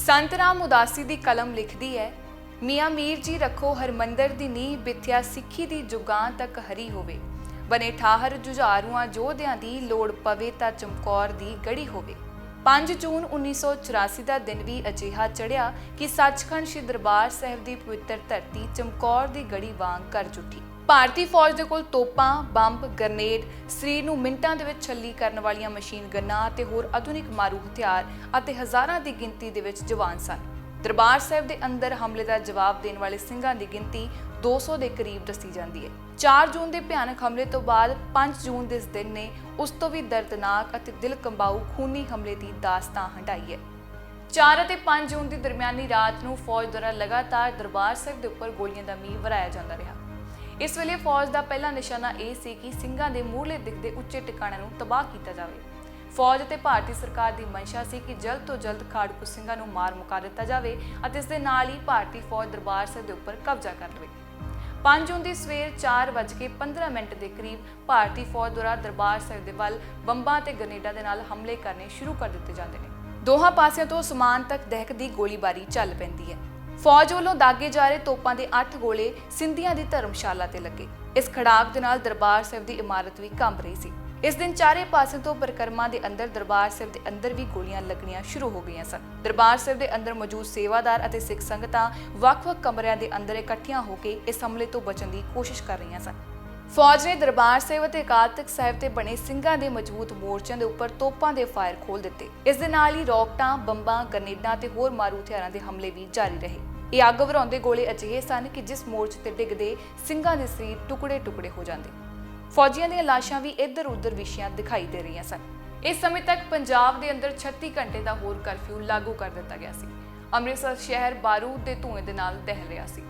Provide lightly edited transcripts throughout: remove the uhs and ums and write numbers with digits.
संत राम उदासी दी कलम लिखदी है, मियाँ मीर जी रखो हरमंदर दी नींह बिथ्या सिੱਖੀ ਦੀ ਜੁਗਾਂ तक हरी होवे बने ਠਾਹਰ ਜੁਝਾਰੂਆਂ ਯੋਧਿਆਂ ਦੀ ਲੋੜ ਪਵੇ ਤਾਂ ਚਮਕੌਰ ਦੀ ਗੜੀ ਹੋਵੇ। 5 ਜੂਨ 1984 ਦਾ ਦਿਨ ਵੀ ਅਜਿਹਾ ਚੜਿਆ ਕਿ ਸੱਚਖੰਡ ਸ਼੍ਰੀ ਦਰਬਾਰ ਸਾਹਿਬ ਦੀ ਪਵਿੱਤਰ ਧਰਤੀ ਚਮਕੌਰ ਦੀ ਗੜੀ ਵਾਂਗ ਕਰ ਜੁੱਠੀ। ਭਾਰਤੀ ਫੌਜ ਦੇ ਕੋਲ ਤੋਪਾਂ, ਬੰਬ, ਗ੍ਰਨੇਡ, ਸਰੀਰ ਨੂੰ ਮਿੰਟਾਂ ਦੇ ਵਿੱਚ ਛੱਲੀ ਕਰਨ ਵਾਲੀਆਂ ਮਸ਼ੀਨ ਗੰਨਾਂ ਅਤੇ ਹੋਰ ਆਧੁਨਿਕ ਮਾਰੂ ਹਥਿਆਰ ਅਤੇ ਹਜ਼ਾਰਾਂ ਦੀ ਗਿਣਤੀ ਦੇ ਵਿੱਚ ਜਵਾਨ ਸਨ। ਦਰਬਾਰ ਸਾਹਿਬ ਦੇ ਅੰਦਰ ਹਮਲੇ ਦਾ ਜਵਾਬ ਦੇਣ ਵਾਲੇ ਸਿੰਘਾਂ ਦੀ ਗਿਣਤੀ 200 ਦੇ ਕਰੀਬ ਦੱਸੀ ਜਾਂਦੀ ਹੈ। 4 ਜੂਨ ਦੇ ਭਿਆਨਕ ਹਮਲੇ ਤੋਂ ਬਾਅਦ 5 ਜੂਨ ਦੇ ਇਸ ਦਿਨ ਨੇ ਉਸ ਤੋਂ ਵੀ ਦਰਦਨਾਕ ਅਤੇ ਦਿਲ ਕੰਬਾਊ ਖੂਨੀ ਹਮਲੇ ਦੀ ਦਾਸਤਾਂ ਹੰਢਾਈ ਹੈ। 4 ਅਤੇ 5 ਜੂਨ ਦੀ ਦਰਮਿਆਨੀ ਰਾਤ ਨੂੰ ਫੌਜ ਦੁਆਰਾ ਲਗਾਤਾਰ ਦਰਬਾਰ ਸਾਹਿਬ ਦੇ ਉੱਪਰ ਗੋਲੀਆਂ ਦਾ ਮੀਂਹ ਵਰਾਇਆ ਜਾਂਦਾ ਰਿਹਾ। ਇਸ ਵੇਲੇ ਫੌਜ ਦਾ ਪਹਿਲਾ ਨਿਸ਼ਾਨਾ ਇਹ ਸੀ ਕਿ ਸਿੰਘਾਂ ਦੇ ਮੂਹਰਲੇ ਦਿਖਦੇ ਉੱਚੇ ਟਿਕਾਣਿਆਂ ਨੂੰ ਤਬਾਹ ਕੀਤਾ ਜਾਵੇ। ਫੌਜ ਅਤੇ ਭਾਰਤੀ ਸਰਕਾਰ ਦੀ ਮਨਸ਼ਾ ਸੀ ਕਿ ਜਲਦ ਤੋਂ ਜਲਦ ਖਾੜਕੂ ਸਿੰਘਾਂ ਨੂੰ ਮਾਰ ਮੁਕਾ ਦਿੱਤਾ ਜਾਵੇ ਅਤੇ ਇਸ ਦੇ ਨਾਲ ਹੀ ਭਾਰਤੀ ਫੌਜ ਦਰਬਾਰ ਸਾਹਿਬ ਦੇ ਉੱਪਰ ਕਬਜ਼ਾ ਕਰ ਲਵੇ। 5 ਜੂਨ ਦੀ ਸਵੇਰ 4:15 ਦੇ ਕਰੀਬ ਭਾਰਤੀ ਫੌਜ ਦੁਆਰਾ ਦਰਬਾਰ ਸਾਹਿਬ ਦੇ ਵੱਲ ਬੰਬਾਂ ਤੇ ਗ੍ਰਨੇਡਾਂ ਦੇ ਨਾਲ ਹਮਲੇ ਕਰਨੇ ਸ਼ੁਰੂ ਕਰ ਦਿੱਤੇ ਜਾਂਦੇ ਨੇ। ਦੋਹਾਂ ਪਾਸਿਆਂ ਤੋਂ ਸਮਾਨ ਤੱਕ ਦਹਿਕਦੀ ਗੋਲੀਬਾਰੀ ਚੱਲ ਪੈਂਦੀ ਹੈ। ਫੌਜ ਵੱਲੋਂ ਦਾਗੇ ਜਾ ਰਹੇ ਤੋਪਾਂ ਦੇ 8 ਗੋਲੇ ਸਿੰਧੀਆਂ ਦੀ ਧਰਮਸ਼ਾਲਾ ਤੇ ਲੱਗੇ। ਇਸ ਖੜਾਕ ਦੇ ਨਾਲ ਦਰਬਾਰ ਸਾਹਿਬ ਦੀ ਇਮਾਰਤ ਵੀ ਕੰਬ ਰਹੀ ਸੀ। ਇਸ ਦਿਨ ਚਾਰੇ ਪਾਸੇ ਤੋਂ ਪਰਿਕਰਮਾ ਦੇ ਅੰਦਰ ਦਰਬਾਰ ਸਾਹਿਬ ਦੇ ਅੰਦਰ ਵੀ ਗੋਲੀਆਂ ਲੱਗਣੀਆਂ ਸ਼ੁਰੂ ਹੋ ਗਈਆਂ ਸਨ। ਦਰਬਾਰ ਸਾਹਿਬ ਦੇ ਅੰਦਰ ਮੌਜੂਦ ਸੇਵਾਦਾਰ ਅਤੇ ਸਿੱਖ ਸੰਗਤਾਂ ਵੱਖ-ਵੱਖ ਕਮਰਿਆਂ ਦੇ ਅੰਦਰ ਇਕੱਠੀਆਂ ਹੋ ਕੇ ਇਸ ਹਮਲੇ ਤੋਂ ਬਚਣ ਦੀ ਕੋਸ਼ਿਸ਼ ਕਰ ਰਹੀਆਂ ਸਨ। ਫੌਜ ਨੇ ਦਰਬਾਰ ਸਾਹਿਬ ਅਤੇ ਅਕਾਲ ਤਖਤ ਸਾਹਿਬ ਤੇ ਬਣੇ ਸਿੰਘਾਂ ਦੇ ਮਜ਼ਬੂਤ ਮੋਰਚਿਆਂ ਦੇ ਉੱਪਰ ਤੋਪਾਂ ਦੇ ਫਾਇਰ ਖੋਲ ਦਿੱਤੇ। ਇਸ ਦੇ ਨਾਲ ਹੀ ਰੌਕਟਾਂ, ਬੰਬਾਂ, ਗ੍ਰਨੇਡਾਂ ਤੇ ਹੋਰ ਮਾਰੂ ਹਥਿਆਰਾਂ ਦੇ ਹਮਲੇ ਵੀ ਜਾਰੀ ਰਹੇ। ਇਹ ਅੱਗ ਵਰਾਉਂਦੇ ਗੋਲੇ ਅਜਿਹੇ ਸਨ ਕਿ ਜਿਸ ਮੋਰਚੇ ਤੇ ਡਿੱਗਦੇ ਸਿੰਘਾਂ ਦੇ ਸਰੀਰ ਟੁਕੜੇ-ਟੁਕੜੇ ਹੋ ਜਾਂਦੇ। ਫੌਜੀਆਂ ਦੀਆਂ ਲਾਸ਼ਾਂ ਵੀ ਇੱਧਰ-ਉੱਧਰ ਵਿਛੀਆਂ ਦਿਖਾਈ ਦੇ ਰਹੀਆਂ ਸਨ। ਇਸ ਸਮੇਂ ਤੱਕ ਪੰਜਾਬ ਦੇ ਅੰਦਰ 36 ਘੰਟੇ ਦਾ ਹੋਰ ਕਰਫਿਊ ਲਾਗੂ ਕਰ ਦਿੱਤਾ ਗਿਆ ਸੀ। ਅੰਮ੍ਰਿਤਸਰ ਸ਼ਹਿਰ ਬਾਰੂਦ ਦੇ ਧੂਏ ਦੇ ਨਾਲ ਦਹਿਲ ਰਿਹਾ ਸੀ।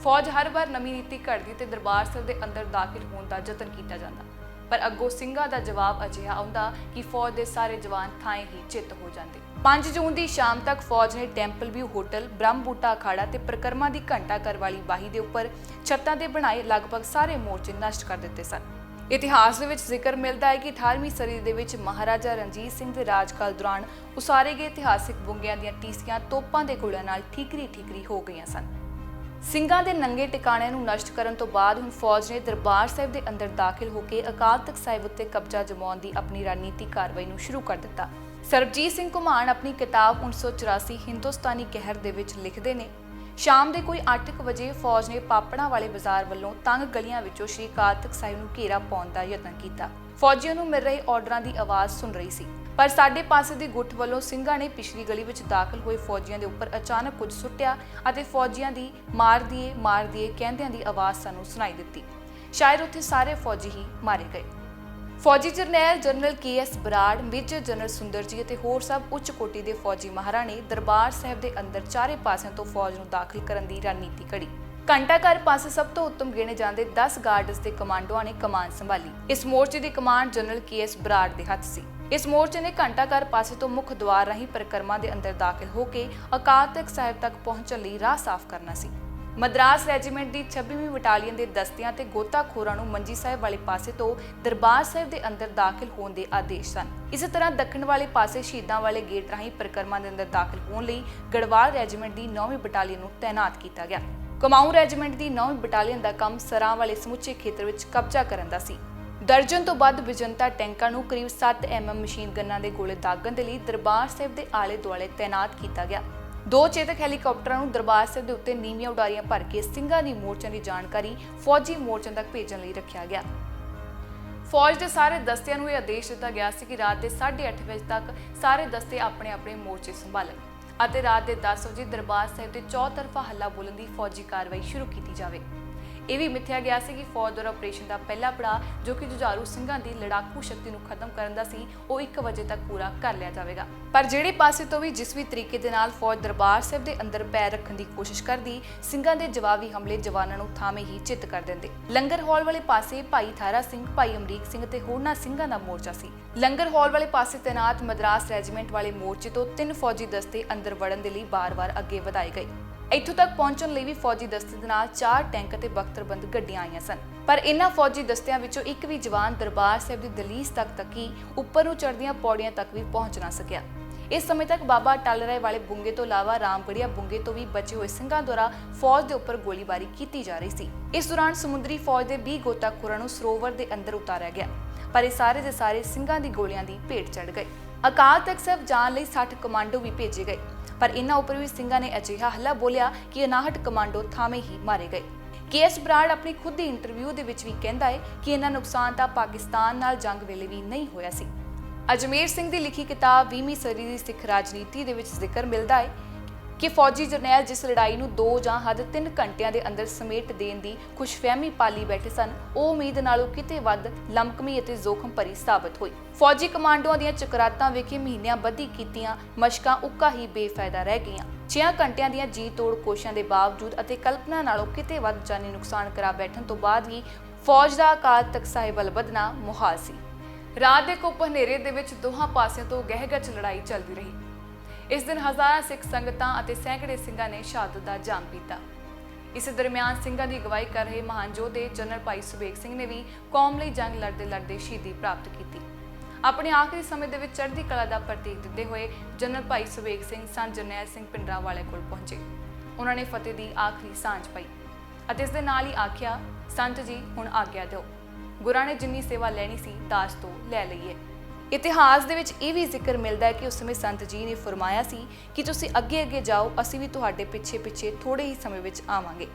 ਫੌਜ ਹਰ ਵਾਰ ਨਵੀਂ ਨੀਤੀ ਘੜਦੀ ਤੇ ਦਰਬਾਰ ਸਾਹਿਬ ਦੇ ਅੰਦਰ ਦਾਖਲ ਹੋਣ ਦਾ ਯਤਨ ਕੀਤਾ ਜਾਂਦਾ, ਪਰ ਅੱਗੋਂ ਸਿੰਘਾਂ ਦਾ ਜਵਾਬ ਅਜਿਹਾ ਆਉਂਦਾ ਕਿ ਫੌਜ ਦੇ ਸਾਰੇ ਜਵਾਨ ਥਾਂ ਹੀ ਚਿੱਤ ਹੋ ਜਾਂਦੇ। 5 ਜੂਨ ਦੀ ਸ਼ਾਮ ਤੱਕ ਫੌਜ ਨੇ ਟੈਂਪਲ ਵਿਊ ਹੋਟਲ, ਬ੍ਰਹਮ ਬੂਟਾ ਅਖਾੜਾ ਤੇ ਪਰਿਕਰਮਾ ਦੀ ਘੰਟਾ ਘਰ ਵਾਲੀ ਬਾਹੀ ਦੇ ਉੱਪਰ ਛੱਤਾਂ ਦੇ ਬਣਾਏ ਲਗਭਗ ਸਾਰੇ ਮੋਰਚੇ ਨਸ਼ਟ ਕਰ ਦਿੱਤੇ ਸਨ। ਇਤਿਹਾਸ ਦੇ ਵਿੱਚ ਜ਼ਿਕਰ ਮਿਲਦਾ ਹੈ ਕਿ 18ਵੀਂ ਸਦੀ ਦੇ ਵਿੱਚ ਮਹਾਰਾਜਾ ਰਣਜੀਤ ਸਿੰਘ ਦੇ ਰਾਜਕਾਲ ਦੌਰਾਨ ਉਸਾਰੇ ਗਏ ਇਤਿਹਾਸਿਕ ਬੁੰਗਿਆਂ ਦੀਆਂ ਟੀਸੀਆਂ ਤੋਪਾਂ ਦੇ ਗੋਲਿਆਂ ਨਾਲ ਠੀਕਰੀ ਹੋ ਗਈਆਂ ਸਨ। ਸਿੰਘਾਂ ਦੇ ਨੰਗੇ ਟਿਕਾਣਿਆਂ ਨੂੰ ਨਸ਼ਟ ਕਰਨ ਤੋਂ ਬਾਅਦ ਹੁਣ ਫੌਜ ਨੇ ਦਰਬਾਰ ਸਾਹਿਬ ਦੇ ਅੰਦਰ ਦਾਖਲ ਹੋ ਕੇ ਅਕਾਲ ਤਖਤ ਸਾਹਿਬ ਉੱਤੇ ਕਬਜ਼ਾ ਜਮਾਉਣ ਦੀ ਆਪਣੀ ਰਣਨੀਤਿਕ ਕਾਰਵਾਈ ਨੂੰ ਸ਼ੁਰੂ ਕਰ ਦਿੱਤਾ। ਸਰਬਜੀਤ ਸਿੰਘ ਘੁਮਾਣ ਆਪਣੀ ਕਿਤਾਬ 1984 ਹਿੰਦੁਸਤਾਨੀ ਕਹਿਰ ਦੇ ਵਿੱਚ ਲਿਖਦੇ ਨੇ, ਸ਼ਾਮ ਦੇ ਕੋਈ 8 ਵਜੇ ਫੌਜ ਨੇ ਪਾਪੜਾਂ ਵਾਲੇ ਬਾਜ਼ਾਰ ਵੱਲੋਂ ਤੰਗ ਗਲੀਆਂ ਵਿੱਚੋਂ ਸ਼੍ਰੀ ਅਕਾਲ ਤਖਤ ਸਾਹਿਬ ਨੂੰ ਘੇਰਾ ਪਾਉਣ ਦਾ ਯਤਨ ਕੀਤਾ। ਫੌਜੀਆਂ ਨੂੰ ਮਿਲ ਰਹੇ ਆਰਡਰਾਂ ਦੀ ਆਵਾਜ਼ ਸੁਣ ਰਹੀ ਸੀ, ਪਰ ਸਾਡੇ ਪਾਸੇ ਦੀ ਗੁੱਟ ਵੱਲੋਂ ਸਿੰਘਾਂ ਨੇ ਪਿਛਲੀ ਗਲੀ ਵਿੱਚ ਦਾਖਲ ਹੋਏ ਫੌਜੀਆਂ ਦੇ ਉੱਪਰ ਅਚਾਨਕ ਕੁਝ ਸੁੱਟਿਆ ਅਤੇ ਫੌਜੀਆਂ ਦੀ ਮਾਰ ਦੀਏ ਕਹਿੰਦਿਆਂ ਦੀ ਆਵਾਜ਼ ਸਾਨੂੰ ਸੁਣਾਈ ਦਿੱਤੀ। ਸ਼ਾਇਦ ਉੱਥੇ ਸਾਰੇ ਫੌਜੀ ਹੀ ਮਾਰੇ ਗਏ। ਫੌਜੀ ਜਰਨੈਲ general KS Brar, major general Sundarji ਅਤੇ ਹੋਰ ਸਭ ਉੱਚ ਕੋਟੀ ਦੇ ਫੌਜੀ ਮਾਹਰਾਂ ਨੇ ਦਰਬਾਰ ਸਾਹਿਬ ਦੇ ਅੰਦਰ ਚਾਰੇ ਪਾਸਿਆਂ ਤੋਂ ਫੌਜ ਨੂੰ ਦਾਖਲ ਕਰਨ ਦੀ ਰਣਨੀਤੀ ਘੜੀ। ਘੰਟਾ ਘਰ ਪਾਸੇ ਸਭ ਤੋਂ ਉੱਤਮ ਗਿਣੇ ਜਾਂਦੇ 10 ਗਾਰਡਸ ਦੇ ਕਮਾਂਡੋਆਂ ਨੇ ਕਮਾਨ ਸੰਭਾਲੀ। ਇਸ ਮੋਰਚੇ ਦੀ ਕਮਾਂਡ ਜਨਰਲ KS ਬਰਾੜ ਦੇ ਹੱਥ ਸੀ। ਇਸ ਮੋਰਚੇ ਨੇ ਘੰਟਾ ਘਰ ਪਾਸੇ ਤੋਂ ਮੁੱਖ ਦੁਆਰ ਰਾਹੀਂ ਪਰਿਕਰਮਾ ਦੇ ਅੰਦਰ ਦਾਖਲ ਹੋ ਕੇ ਅਕਾਲ ਤਖਤ ਸਾਹਿਬ ਤੱਕ ਪਹੁੰਚਣ ਲਈ ਰਾਹ ਸਾਫ਼ ਕਰਨਾ ਸੀ। ਮਦਰਾਸ ਰੈਜੀਮੈਂਟ ਦੀ 26ਵੀਂ ਬਟਾਲੀਅਨ ਦੇ ਦਸਤਿਆਂ ਤੇ ਗੋਤਾਖੋਰਾਂ ਨੂੰ ਮੰਜੀ ਸਾਹਿਬ ਵਾਲੇ ਪਾਸੇ ਤੋਂ ਦਰਬਾਰ ਸਾਹਿਬ ਦੇ ਅੰਦਰ ਦਾਖਲ ਹੋਣ ਦੇ ਆਦੇਸ਼ ਸਨ। ਇਸੇ ਤਰ੍ਹਾਂ ਦੱਖਣ ਵਾਲੇ ਪਾਸੇ ਸ਼ਹੀਦਾਂ ਵਾਲੇ ਗੇਟ ਰਾਹੀਂ ਪਰਿਕਰਮਾ ਦੇ ਅੰਦਰ ਦਾਖਲ ਹੋਣ ਲਈ ਗੜਵਾਲ ਰੈਜੀਮੈਂਟ ਦੀ 9ਵੀਂ ਬਟਾਲੀਅਨ ਨੂੰ ਤਾਇਨਾਤ ਕੀਤਾ ਗਿਆ। ਕੁਮਾਊਂ ਰੈਜੀਮੈਂਟ ਦੀ 9ਵੀਂ ਬਟਾਲੀਅਨ ਦਾ ਕੰਮ ਸਰਾਂ ਵਾਲੇ ਸਮੁੱਚੇ ਖੇਤਰ ਵਿੱਚ ਕਬਜ਼ਾ ਕਰਨ ਦਾ ਸੀ। ਦਰਜਨ ਤੋਂ ਵੱਧ ਵਿਜੰਤਾ ਟੈਂਕਾਂ ਨੂੰ ਕਰੀਬ 7 mm ਮਸ਼ੀਨ ਗੰਨਾਂ ਦੇ ਗੋਲੇ ਦਾਗਣ ਦੇ ਲਈ ਦਰਬਾਰ ਸਾਹਿਬ ਦੇ ਆਲੇ ਦੁਆਲੇ ਤਾਇਨਾਤ ਕੀਤਾ ਗਿਆ। 2 ਚੇਤਕ ਹੈਲੀਕਾਪਟਰਾਂ ਨੂੰ ਦਰਬਾਰ ਸਾਹਿਬ ਦੇ ਉੱਤੇ ਨੀਵੀਆਂ ਉਡਾਰੀਆਂ ਭਰ ਕੇ ਸਿੰਘਾਂ ਦੀ ਮੋਰਚਿਆਂ ਦੀ ਜਾਣਕਾਰੀ ਫੌਜੀ ਮੋਰਚਿਆਂ ਤੱਕ ਭੇਜਣ ਲਈ ਰੱਖਿਆ ਗਿਆ। ਫੌਜ ਦੇ ਸਾਰੇ ਦਸਤਿਆਂ ਨੂੰ ਇਹ ਆਦੇਸ਼ ਦਿੱਤਾ ਗਿਆ ਸੀ ਕਿ ਰਾਤ ਦੇ 8:30 ਵਜੇ ਤੱਕ ਸਾਰੇ ਦਸਤੇ ਆਪਣੇ ਮੋਰਚੇ ਸੰਭਾਲਣ ਅਤੇ ਰਾਤ ਦੇ 10 ਵਜੇ ਦਰਬਾਰ ਸਾਹਿਬ ਤੇ ਚੌਤਰਫਾ ਹੱਲਾ ਬੋਲਣ ਦੀ ਫੌਜੀ ਕਾਰਵਾਈ ਸ਼ੁਰੂ ਕੀਤੀ ਜਾਵੇ। ਇਹ ਵੀ ਮਿੱਥਿਆ ਗਿਆ ਸੀ ਕਿ ਫੌਜ ਦੁਆਰਾ ਆਪਰੇਸ਼ਨ ਦਾ ਪਹਿਲਾ ਪੜਾਅ ਜੋ ਕਿ ਜੁਝਾਰੂ ਸਿੰਘਾਂ ਦੀ ਲੜਾਕੂ ਸ਼ਕਤੀ ਨੂੰ ਖਤਮ ਕਰਨ ਦਾ ਸੀ, ਉਹ 1 ਵਜੇ ਤੱਕ ਪੂਰਾ ਕਰ ਲਿਆ ਜਾਵੇਗਾ। ਪਰ ਜਿਹੜੇ ਪਾਸੇ ਤੋਂ ਵੀ ਜਿਸ ਵੀ ਤਰੀਕੇ ਦੇ ਨਾਲ ਫੌਜ ਦਰਬਾਰ ਸਾਹਿਬ ਦੇ ਅੰਦਰ ਪੈਰ ਰੱਖਣ ਦੀ ਕੋਸ਼ਿਸ਼ ਕਰਦੀ, ਸਿੰਘਾਂ ਦੇ ਜਵਾਬੀ ਹਮਲੇ ਜਵਾਨਾਂ ਨੂੰ ਥਾਵੇਂ ਹੀ ਚਿੱਤ ਕਰ ਦਿੰਦੇ। ਲੰਗਰ ਹਾਲ ਵਾਲੇ ਪਾਸੇ ਭਾਈ ਥਾਰਾ ਸਿੰਘ, ਭਾਈ ਅਮਰੀਕ ਸਿੰਘ ਤੇ ਹੋਰਨਾਂ ਸਿੰਘਾਂ ਦਾ ਮੋਰਚਾ ਸੀ। ਲੰਗਰ ਹਾਲ ਵਾਲੇ ਪਾਸੇ ਤਾਇਨਾਤ ਮਦਰਾਸ ਰੈਜੀਮੈਂਟ ਵਾਲੇ ਮੋਰਚੇ ਤੋਂ 3 ਫੌਜੀ ਦਸਤੇ ਅੰਦਰ ਵੜਨ ਦੇ ਲਈ ਬਾਰ-ਬਾਰ ਅੱਗੇ ਵਧਾਏ ਗਏ। ਇੱਥੋਂ ਤੱਕ ਪਹੁੰਚਣ ਲਈ ਵੀ ਫੌਜੀ ਦਸਤੇ ਦੇ ਨਾਲ 4 ਟੈਂਕ ਅਤੇ ਬਖਤਰਬੰਦ ਗੱਡੀਆਂ ਆਈਆਂ ਸਨ। ਪਰ ਇਨ੍ਹਾਂ ਫੌਜੀ ਦਸਤਿਆਂ ਵਿੱਚੋਂ ਇੱਕ ਵੀ ਜਵਾਨ ਦਰਬਾਰ ਸਾਹਿਬ ਦੀ ਦਲੀਸ ਤੱਕ ਹੀ ਉੱਪਰ ਨੂੰ ਚੜ੍ਹਦੀਆਂ ਪੌੜੀਆਂ ਤੱਕ ਵੀ ਪਹੁੰਚ ਨਾ ਸਕਿਆ। इस समय तक बाबा टल राय वाले बुंगे तो इलावा रामगढ़िया बुंगे तो भी बचे हुए ਸਿੰਘਾਂ द्वारा फौज के उपर गोलीबारी की जा रही सी। इस दौरान समुद्री फौज के 20 गोताखोरां नूं सरोवर के अंदर उतारा गया, पर ये सारे के सारे ਸਿੰਘਾਂ दी गोलियां दी भेट चढ़ गए। अकाल तख्त ਸਾਹਿਬ जाण लई 60 कमांडो भी भेजे गए, पर इन्हां उपर भी ਸਿੰਘਾਂ ने अजिहा हल्ला बोलिया कि 59 कमांडो थामे ही मारे गए। KS बराड़ अपनी खुद दी इंटरव्यू दे विच भी कहंदा है कि इन्हां नुकसान तां पाकिस्तान नाल जंग वेले भी नहीं होया सी। अजमेर सिंह की लिखी किताब 20वीं सदी की सिख राजनीति दे विच जिक्र मिलता है कि फौजी जरनैल जिस लड़ाई नूं 2 जां हद 3 घंटियां दे अंदर समेट देण दी खुशफहमी पाली बैठे सन, ਉਹ उम्मीद नालों किते वध लमकमी ਅਤੇ जोखम भरी साबित होई। फौजी कमांडोआं ਦੀਆਂ चकरातां ਵੇਖੇ ਮਹੀਨਿਆਂ ਬੱਧੀ ਕੀਤੀਆਂ ਮਸ਼ਕਾਂ ਉੱਕਾ ਹੀ ਬੇਫਾਇਦਾ ਰਹਿ ਗਈਆਂ। 6 ਘੰਟਿਆਂ ਦੀਆਂ ਜੀ ਤੋੜ ਕੋਸ਼ਿਸ਼ਾਂ ਦੇ ਬਾਵਜੂਦ ਅਤੇ ਕਲਪਨਾ ਨਾਲੋਂ ਕਿਤੇ ਵੱਧ ਜਾਨੀ ਨੁਕਸਾਨ ਕਰਾ ਬੈਠਣ ਤੋਂ ਬਾਅਦ ਵੀ ਫੌਜ ਦਾ ਅਕਾਲ ਤਖਤ ਸਾਹਿਬ ਵੱਲ ਵਧਣਾ ਮੁਹਾਲ ਸੀ। ਰਾਤ ਦੇ ਘੁੱਪ ਹਨੇਰੇ ਦੇ ਵਿੱਚ ਦੋਹਾਂ ਪਾਸਿਆਂ ਤੋਂ ਗਹਿਗੱਚ ਲੜਾਈ ਚੱਲਦੀ ਰਹੀ। इस दिन हज़ारां सिख संगतां ਅਤੇ सैकड़े ਸਿੰਘਾਂ ने शहादत ਦਾ जाम पीता। इस दरमियान ਸਿੰਘਾਂ ਦੀ अगवाई कर रहे महान योधे जनरल भाई सुबेग सिंह ने भी कौम ਲਈ जंग लड़ते लड़ते शहीदी प्राप्त की। अपने आखिरी समय ਦੇ ਵਿੱਚ ਚੜ੍ਹਦੀ ਕਲਾ ਦਾ ਪ੍ਰਤੀਕ ਦਿੰਦੇ ਹੋਏ जनरल भाई सुबेग सिंह संत जरनैल सिंह पिंडरांवाले ਕੋਲ ਪਹੁੰਚੇ। ਉਹਨਾਂ ਨੇ ਫਤਿਹ ਦੀ ਆਖਰੀ ਸਾਂਝ ਪਾਈ ਅਤੇ ਇਸ ਦੇ ਨਾਲ ਹੀ ਆਖਿਆ, ਸੰਤ ਜੀ ਹੁਣ ਆਗਿਆ ਦਿਓ, ਗੁਰਾਂ ਨੇ ਜਿੰਨੀ ਸੇਵਾ ਲੈਣੀ ਸੀ ਦਾਸ ਤੋਂ ਲੈ ਲਈਏ। इतिहास ਦੇ ਵਿੱਚ ਇਹ ਵੀ ਜ਼ਿਕਰ ਮਿਲਦਾ ਹੈ ਕਿ ਉਸ ਸਮੇਂ ਸੰਤ ਜੀ ਨੇ ਫਰਮਾਇਆ ਸੀ ਕਿ ਤੁਸੀਂ ਅੱਗੇ ਅੱਗੇ ਜਾਓ, ਅਸੀਂ ਵੀ ਤੁਹਾਡੇ ਪਿੱਛੇ ਪਿੱਛੇ ਥੋੜੇ ਹੀ ਸਮੇਂ ਵਿੱਚ ਆਵਾਂਗੇ।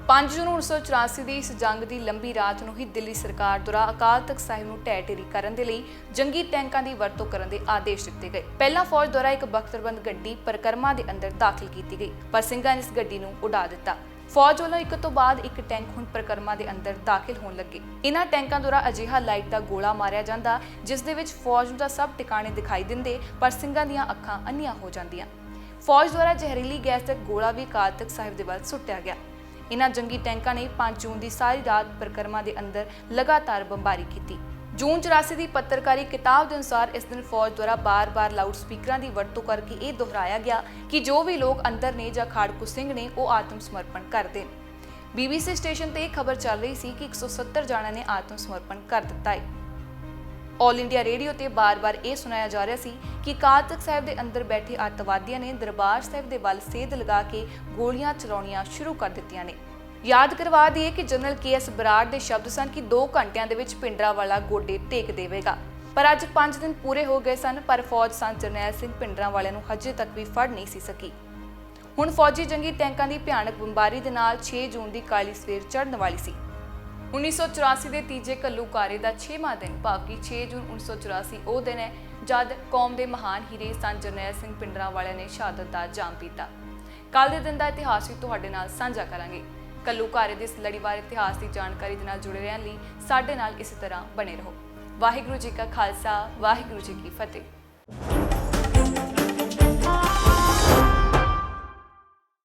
5 ਜੂਨ 1984 ਦੀ ਇਸ ਜੰਗ ਦੀ ਲੰਬੀ ਰਾਤ ਨੂੰ ਹੀ ਦਿੱਲੀ ਸਰਕਾਰ ਦੁਆਰਾ ਅਕਾਲ ਤਖਤ ਸਾਹਿਬ ਨੂੰ ਢਹਿ ਢੇਰੀ ਕਰਨ ਦੇ ਲਈ ਜੰਗੀ ਟੈਂਕਾਂ ਦੀ ਵਰਤੋਂ ਕਰਨ ਦੇ ਆਦੇਸ਼ ਦਿੱਤੇ ਗਏ। ਪਹਿਲਾਂ ਫੌਜ ਦੁਆਰਾ ਇੱਕ ਬਖਤਰਬੰਦ ਗੱਡੀ ਪਰਿਕਰਮਾ ਦੇ ਅੰਦਰ ਦਾਖਲ ਕੀਤੀ ਗਈ, ਪਰ ਸਿੰਘਾਂ ਨੇ ਇਸ ਗੱਡੀ ਨੂੰ ਉਡਾ ਦਿੱਤਾ। फौज वालों एक तो बाद एक टैंक हुण परिक्रमा के अंदर दाखिल होने लगे। इन्हां टैंकां द्वारा अजिहा लाइट का गोला मारिया जांदा जिस दे विच फौज नूं तां सब टिकाणे दिखाई दिंदे, पर ਸਿੰਘਾਂ ਦੀਆਂ ਅੱਖਾਂ ਅੰਨੀਆਂ हो जांदियां। फौज द्वारा जहरीली गैस का गोला भी अकाल तख्त साहिब दे वल सुट्टिया गया। इन्हां जंगी टैंकां ने 5 जून की सारी रात परिक्रमा के अंदर लगातार बंबारी की। जून 84 की पत्रकारी किताब के अनुसार इस दिन फौज द्वारा बार बार लाउड स्पीकर की वरतों करके ये दोहराया गया कि जो भी लोग अंदर ने या खाड़कू सिंह ने वो आत्म समर्पण कर दें। BBC स्टेशन पर खबर चल रही सी कि 170 जाने ने आत्म समर्पण कर दिता है। ऑल इंडिया रेडियो ते बार बार ये सुनाया जा रहा सी कि अकाल तख्त साहिब के अंदर बैठे अतवादियों ने दरबार साहिब के वल सेध लगा के गोलियां चलाउणियां शुरू कर दित्तियां ने। याद करवा दिए कि जनरल KS बराड़ के शब्द सन कि 2 घंटिया के पिंडरांवाला गोडे टेक देवेगा, पर अज 5 दिन पूरे हो गए सन, पर फौज संत जरनैल सिंह पिंडरांवाले नूं हजे तक भी फड़ नहीं सी सकी। हुण फौजी जंगी टैंकां की भयानक बंबारी दे नाल 6 जून की काली सवेर चढ़न वाली सी। 1984 के तीजे घल्लूकारे का 6वां दिन भाव कि 6 जून 1984 वो दिन है जद कौम के महान हीरे संत जरनैल सिंह पिंडरांवाले ने शहादत का जाम पीता। कल के दिन का इतिहास भी तुहाडे नाल साझा करांगे। घल्लूकारे दे इस लड़ीवार इतिहास की जानकारी दे नाल जुड़े रहने लई साडे नाल इसी तरह बने रहो। वाहिगुरू जी का खालसा, वाहिगुरू जी की फतेह।